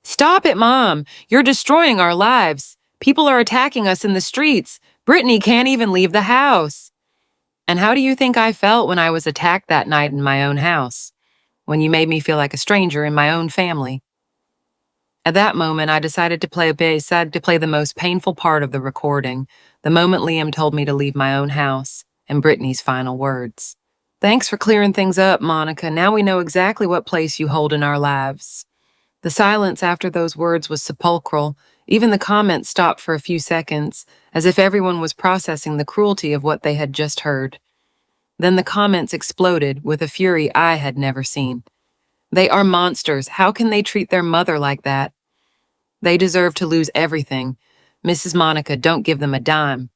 Stop it, Mom. You're destroying our lives. People are attacking us in the streets. Brittany can't even leave the house. And how do you think I felt when I was attacked that night in my own house? When you made me feel like a stranger in my own family? At that moment, I decided to play the most painful part of the recording, the moment Liam told me to leave my own house, and Brittany's final words. Thanks for clearing things up, Monica. Now we know exactly what place you hold in our lives. The silence after those words was sepulchral. Even the comments stopped for a few seconds, as if everyone was processing the cruelty of what they had just heard. Then the comments exploded with a fury I had never seen. They are monsters. How can they treat their mother like that? They deserve to lose everything. Mrs. Monica, don't give them a dime.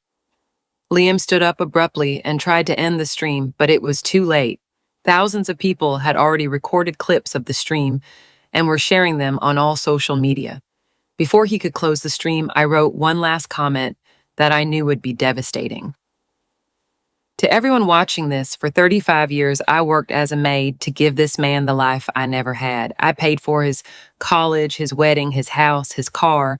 Liam stood up abruptly and tried to end the stream, but it was too late. Thousands of people had already recorded clips of the stream and were sharing them on all social media. Before he could close the stream, I wrote one last comment that I knew would be devastating. To everyone watching this, for 35 years, I worked as a maid to give this man the life I never had. I paid for his college, his wedding, his house, his car.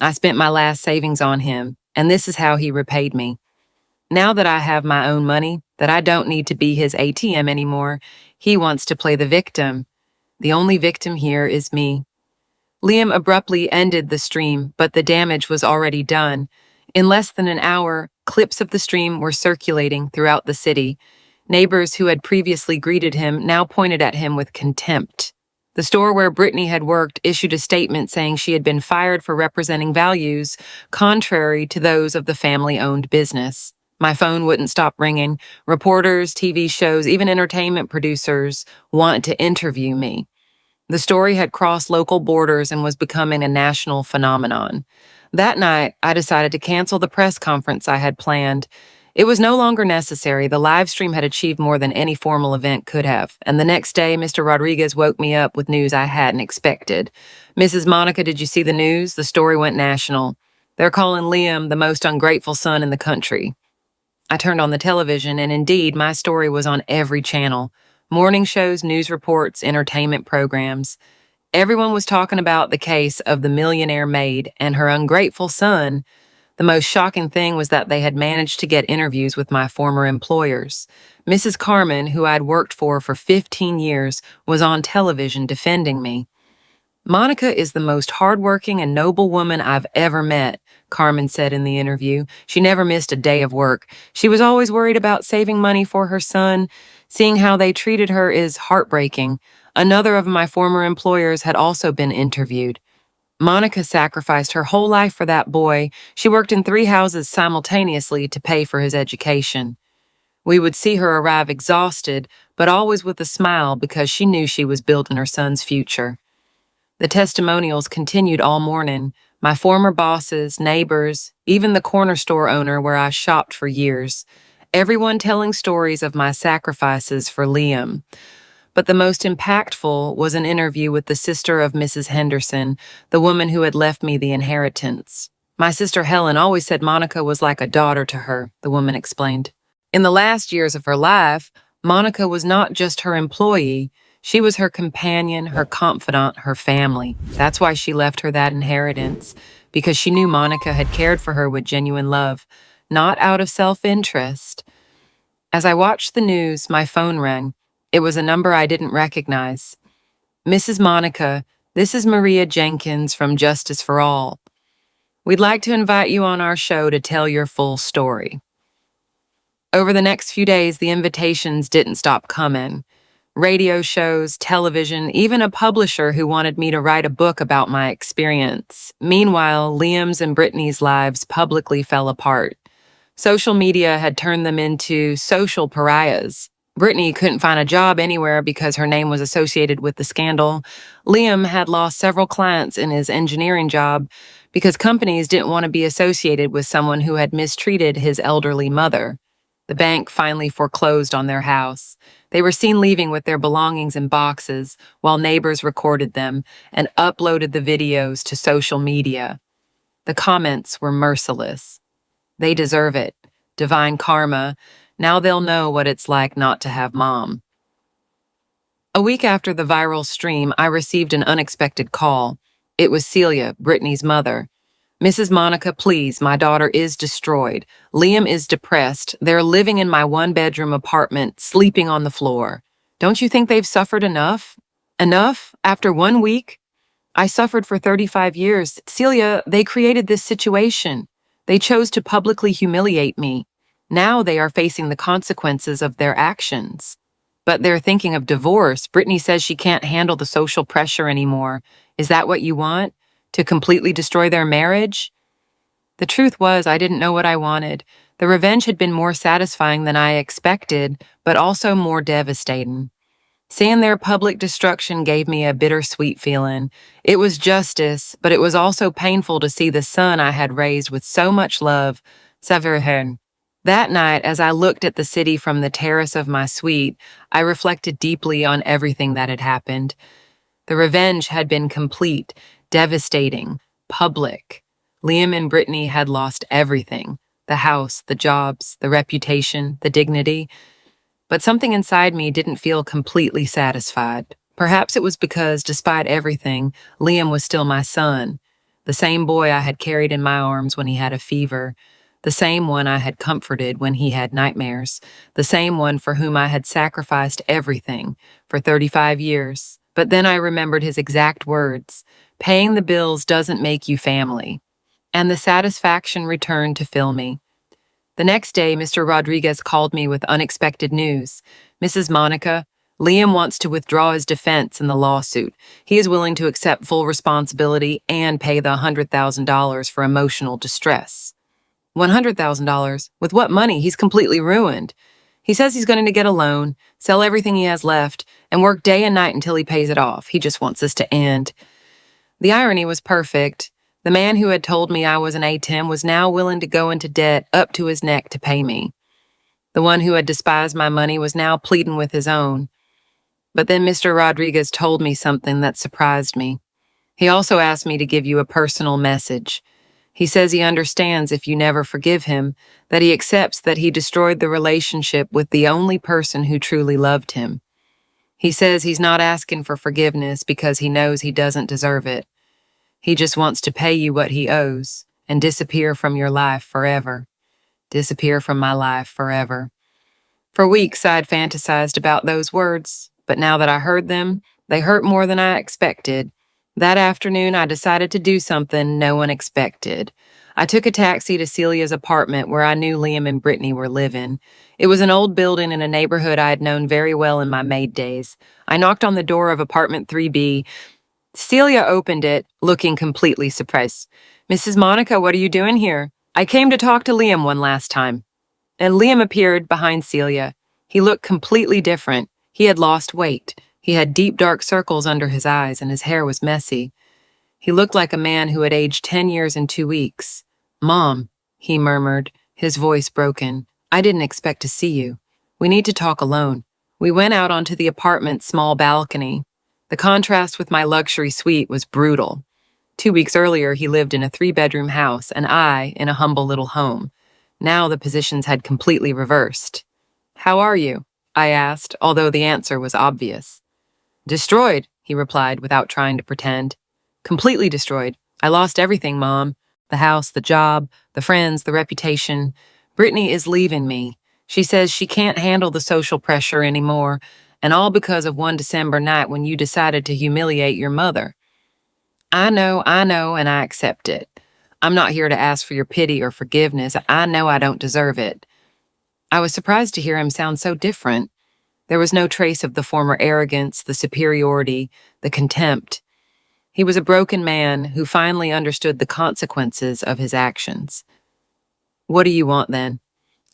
I spent my last savings on him, and this is how he repaid me. Now that I have my own money, that I don't need to be his ATM anymore, he wants to play the victim. The only victim here is me. Liam abruptly ended the stream, but the damage was already done. In less than an hour, clips of the stream were circulating throughout the city. Neighbors who had previously greeted him now pointed at him with contempt. The store where Brittany had worked issued a statement saying she had been fired for representing values contrary to those of the family-owned business. My phone wouldn't stop ringing. Reporters, TV shows, even entertainment producers wanted to interview me. The story had crossed local borders and was becoming a national phenomenon. That night, I decided to cancel the press conference I had planned. It was no longer necessary. The live stream had achieved more than any formal event could have. And the next day, Mr. Rodriguez woke me up with news I hadn't expected. Mrs. Monica, did you see the news? The story went national. They're calling Liam the most ungrateful son in the country. I turned on the television, and indeed, my story was on every channel. Morning shows, news reports, entertainment programs. Everyone was talking about the case of the millionaire maid and her ungrateful son. The most shocking thing was that they had managed to get interviews with my former employers. Mrs. Carmen, who I'd worked for 15 years, was on television defending me. Monica is the most hardworking and noble woman I've ever met, Carmen said in the interview. She never missed a day of work. She was always worried about saving money for her son. Seeing how they treated her is heartbreaking. Another of my former employers had also been interviewed. Monica sacrificed her whole life for that boy. She worked in 3 houses simultaneously to pay for his education. We would see her arrive exhausted, but always with a smile because she knew she was building her son's future. The testimonials continued all morning. My former bosses, neighbors, even the corner store owner where I shopped for years. Everyone telling stories of my sacrifices for Liam. But the most impactful was an interview with the sister of Mrs. Henderson, the woman who had left me the inheritance. My sister Helen always said Monica was like a daughter to her, the woman explained. In the last years of her life, Monica was not just her employee, she was her companion, her confidant, her family. That's why she left her that inheritance, because she knew Monica had cared for her with genuine love, not out of self-interest. As I watched the news, my phone rang. It was a number I didn't recognize. Mrs. Monica, this is Maria Jenkins from Justice for All. We'd like to invite you on our show to tell your full story. Over the next few days, the invitations didn't stop coming. Radio shows, television, even a publisher who wanted me to write a book about my experience. Meanwhile, Liam's and Brittany's lives publicly fell apart. Social media had turned them into social pariahs. Brittany couldn't find a job anywhere because her name was associated with the scandal. Liam had lost several clients in his engineering job because companies didn't want to be associated with someone who had mistreated his elderly mother. The bank finally foreclosed on their house. They were seen leaving with their belongings in boxes while neighbors recorded them and uploaded the videos to social media. The comments were merciless. They deserve it. Divine karma. Now they'll know what it's like not to have mom. A week after the viral stream, I received an unexpected call. It was Celia, Brittany's mother. Mrs. Monica, please, my daughter is destroyed. Liam is depressed. They're living in my one-bedroom apartment, sleeping on the floor. Don't you think they've suffered enough? Enough? After 1 week? I suffered for 35 years. Celia, they created this situation. They chose to publicly humiliate me. Now they are facing the consequences of their actions. But they're thinking of divorce. Brittany says she can't handle the social pressure anymore. Is that what you want? To completely destroy their marriage? The truth was, I didn't know what I wanted. The revenge had been more satisfying than I expected, but also more devastating. Seeing their public destruction gave me a bittersweet feeling. It was justice, but it was also painful to see the son I had raised with so much love suffer. That night, as I looked at the city from the terrace of my suite, I reflected deeply on everything that had happened. The revenge had been complete, devastating, public. Liam and Brittany had lost everything: the house, the jobs, the reputation, the dignity. But something inside me didn't feel completely satisfied. Perhaps it was because, despite everything, Liam was still my son, the same boy I had carried in my arms when he had a fever, the same one I had comforted when he had nightmares, the same one for whom I had sacrificed everything for 35 years. But then I remembered his exact words: paying the bills doesn't make you family. And the satisfaction returned to fill me. The next day, Mr. Rodriguez called me with unexpected news. Mrs. Monica, Liam wants to withdraw his defense in the lawsuit. He is willing to accept full responsibility and pay the $100,000 for emotional distress. $100,000? With what money? He's completely ruined. He says he's going to get a loan, sell everything he has left, and work day and night until he pays it off. He just wants this to end. The irony was perfect. The man who had told me I was an ATM was now willing to go into debt up to his neck to pay me. The one who had despised my money was now pleading with his own. But then Mr. Rodriguez told me something that surprised me. He also asked me to give you a personal message. He says he understands if you never forgive him, that he accepts that he destroyed the relationship with the only person who truly loved him. He says he's not asking for forgiveness because he knows he doesn't deserve it. He just wants to pay you what he owes and disappear from your life forever. Disappear from my life forever. For weeks, I'd fantasized about those words, but now that I heard them, they hurt more than I expected. That afternoon, I decided to do something no one expected. I took a taxi to Celia's apartment where I knew Liam and Brittany were living. It was an old building in a neighborhood I had known very well in my maid days. I knocked on the door of apartment 3B. Celia opened it, looking completely surprised. Mrs. Monica, what are you doing here? I came to talk to Liam one last time. And Liam appeared behind Celia. He looked completely different. He had lost weight. He had deep dark circles under his eyes, and his hair was messy. He looked like a man who had aged 10 years in 2 weeks. Mom, he murmured, his voice broken. I didn't expect to see you. We need to talk alone. We went out onto the apartment's small balcony. The contrast with my luxury suite was brutal. 2 weeks earlier, he lived in a 3-bedroom house, and I in a humble little home. Now the positions had completely reversed. "How are you?" I asked, although the answer was obvious. "Destroyed," he replied without trying to pretend. "Completely destroyed. I lost everything, Mom. The house, the job, the friends, the reputation. Brittany is leaving me. She says she can't handle the social pressure anymore, and all because of one December night when you decided to humiliate your mother. I know, and I accept it. I'm not here to ask for your pity or forgiveness. I know I don't deserve it." I was surprised to hear him sound so different. There was no trace of the former arrogance, the superiority, the contempt. He was a broken man who finally understood the consequences of his actions. "What do you want then?"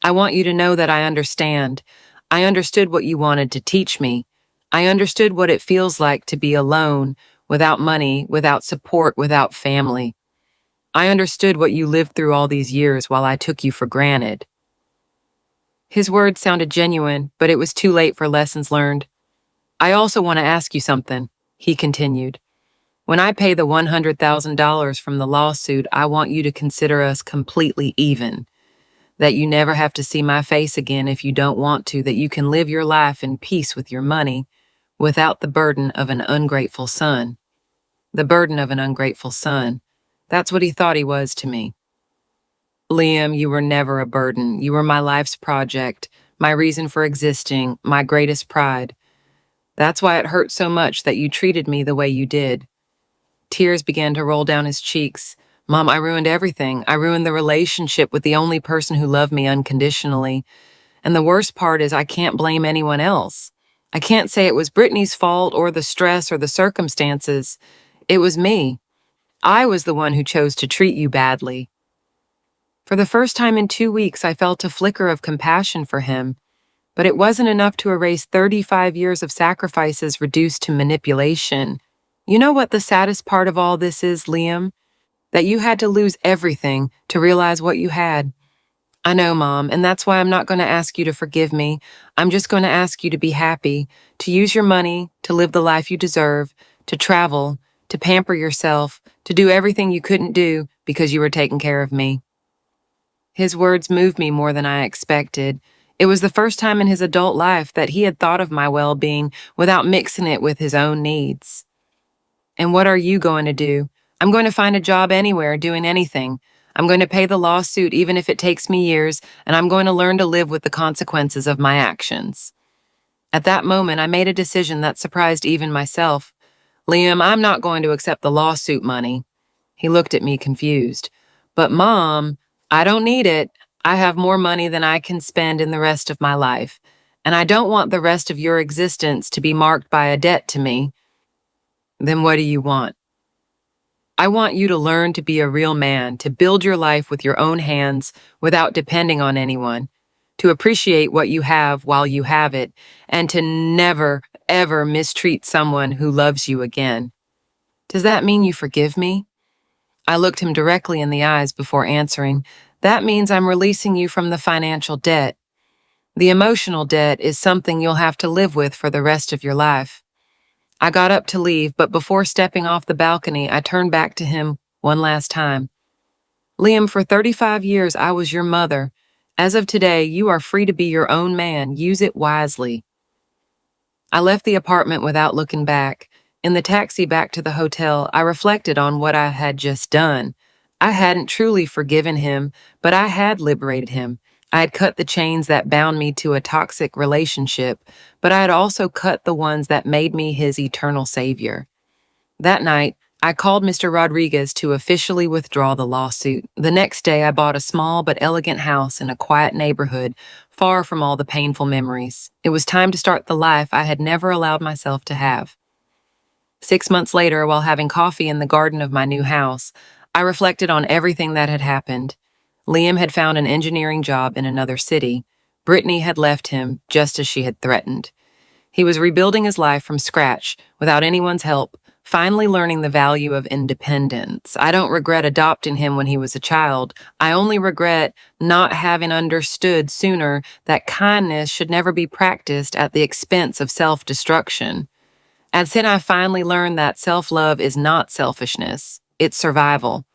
"I want you to know that I understand. I understood what you wanted to teach me. I understood what it feels like to be alone, without money, without support, without family. I understood what you lived through all these years while I took you for granted." His words sounded genuine, but it was too late for lessons learned. "I also want to ask you something," he continued. "When I pay the $100,000 from the lawsuit, I want you to consider us completely even. That you never have to see my face again if you don't want to, that you can live your life in peace with your money, without the burden of an ungrateful son." The burden of an ungrateful son. That's what he thought he was to me. "Liam, you were never a burden. You were my life's project, my reason for existing, my greatest pride. That's why it hurt so much that you treated me the way you did." Tears began to roll down his cheeks. "Mom, I ruined everything. I ruined the relationship with the only person who loved me unconditionally. And the worst part is I can't blame anyone else. I can't say it was Brittany's fault or the stress or the circumstances. It was me. I was the one who chose to treat you badly." For the first time in 2 weeks, I felt a flicker of compassion for him, but it wasn't enough to erase 35 years of sacrifices reduced to manipulation. You know what the saddest part of all this is, Liam? That you had to lose everything to realize what you had. "I know, Mom, and that's why I'm not going to ask you to forgive me. I'm just going to ask you to be happy, to use your money, to live the life you deserve, to travel, to pamper yourself, to do everything you couldn't do because you were taking care of me." His words moved me more than I expected. It was the first time in his adult life that he had thought of my well-being without mixing it with his own needs. "And what are you going to do?" "I'm going to find a job anywhere, doing anything. I'm going to pay the lawsuit even if it takes me years, and I'm going to learn to live with the consequences of my actions." At that moment, I made a decision that surprised even myself. "Liam, I'm not going to accept the lawsuit money." He looked at me confused. "But Mom, I don't need it. I have more money than I can spend in the rest of my life, and I don't want the rest of your existence to be marked by a debt to me." "Then what do you want?" "I want you to learn to be a real man, to build your life with your own hands without depending on anyone, to appreciate what you have while you have it, and to never, ever mistreat someone who loves you again." "Does that mean you forgive me?" I looked him directly in the eyes before answering. "That means I'm releasing you from the financial debt. The emotional debt is something you'll have to live with for the rest of your life." I got up to leave, but before stepping off the balcony, I turned back to him one last time. "Liam, for 35 years, I was your mother. As of today, you are free to be your own man. Use it wisely." I left the apartment without looking back. In the taxi back to the hotel, I reflected on what I had just done. I hadn't truly forgiven him, but I had liberated him. I had cut the chains that bound me to a toxic relationship, but I had also cut the ones that made me his eternal savior. That night, I called Mr. Rodriguez to officially withdraw the lawsuit. The next day, I bought a small but elegant house in a quiet neighborhood, far from all the painful memories. It was time to start the life I had never allowed myself to have. 6 months later, while having coffee in the garden of my new house, I reflected on everything that had happened. Liam had found an engineering job in another city. Brittany had left him, just as she had threatened. He was rebuilding his life from scratch, without anyone's help, finally learning the value of independence. I don't regret adopting him when he was a child. I only regret not having understood sooner that kindness should never be practiced at the expense of self-destruction. And then I finally learned that self-love is not selfishness. it's survival.